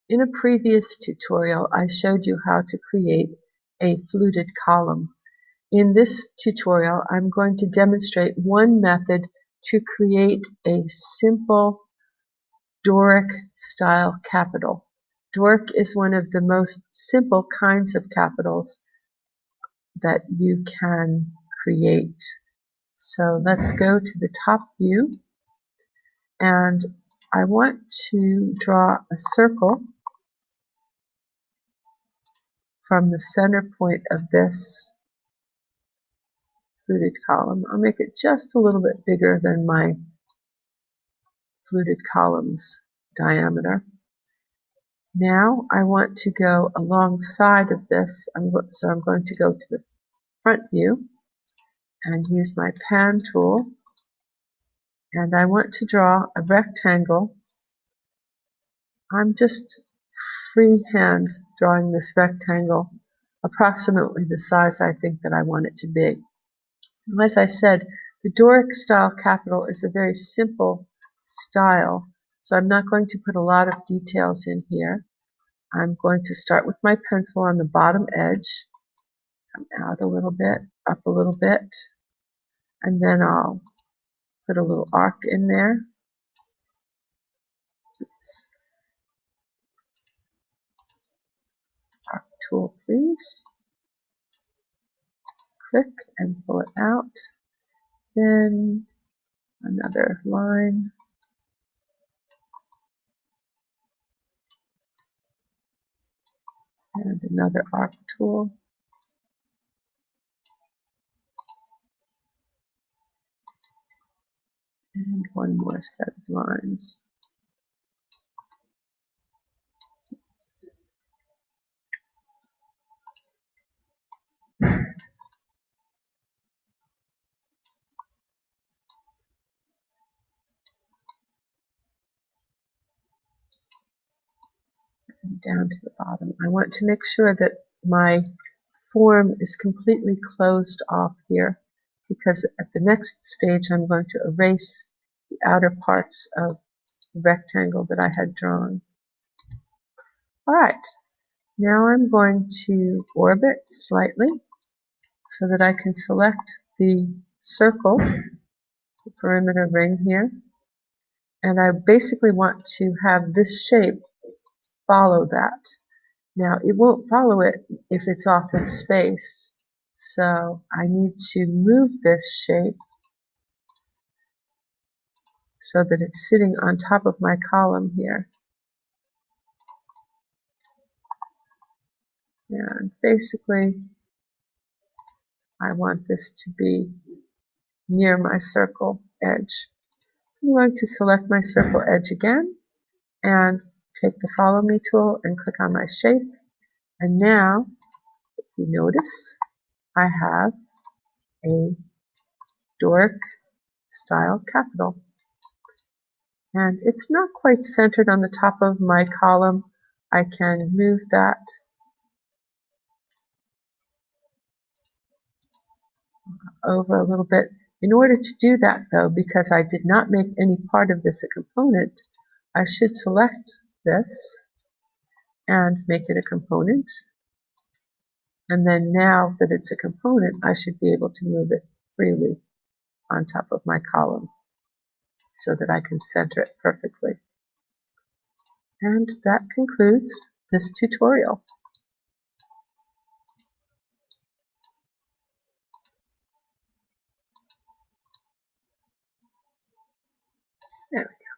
In a previous tutorial, I showed you how to create a fluted column. In this tutorial, I'm going to demonstrate one method to create a simple Doric style capital. Doric is one of the most simple kinds of capitals that you can create. So let's go to the top view, and I want to draw a circle from the center point of this fluted column. I'll make it just a little bit bigger than my fluted column's diameter. Now I want to go alongside of this, so I'm going to go to the front view and use my pan tool, and I want to draw a rectangle. I'm just freehand drawing this rectangle approximately the size I think that I want it to be. As I said, the Doric style capital is a very simple style, so I'm not going to put a lot of details in here. I'm going to start with my pencil on the bottom edge, come out a little bit, up a little bit, and then I'll put a little arc in there. Oops. Arc tool, please. Click and pull it out. Then another line. And another arc tool. And one more set of lines. And down to the bottom. I want to make sure that my form is completely closed off here, because at the next stage I'm going to erase the outer parts of the rectangle that I had drawn. Alright, now I'm going to orbit slightly so that I can select the circle, the perimeter ring here, and I basically want to have this shape follow that. Now it won't follow it if it's off in space, so I need to move this shape so that it's sitting on top of my column here. And basically I want this to be near my circle edge. I'm going to select my circle edge again and take the follow me tool and click on my shape, and now if you notice I have a Doric style capital, and it's not quite centered on the top of my column. I can move that over a little bit. In order to do that though, because I did not make any part of this a component, I should select this and make it a component, and then now that it's a component I should be able to move it freely on top of my column so that I can center it perfectly. And that concludes this tutorial. There we go.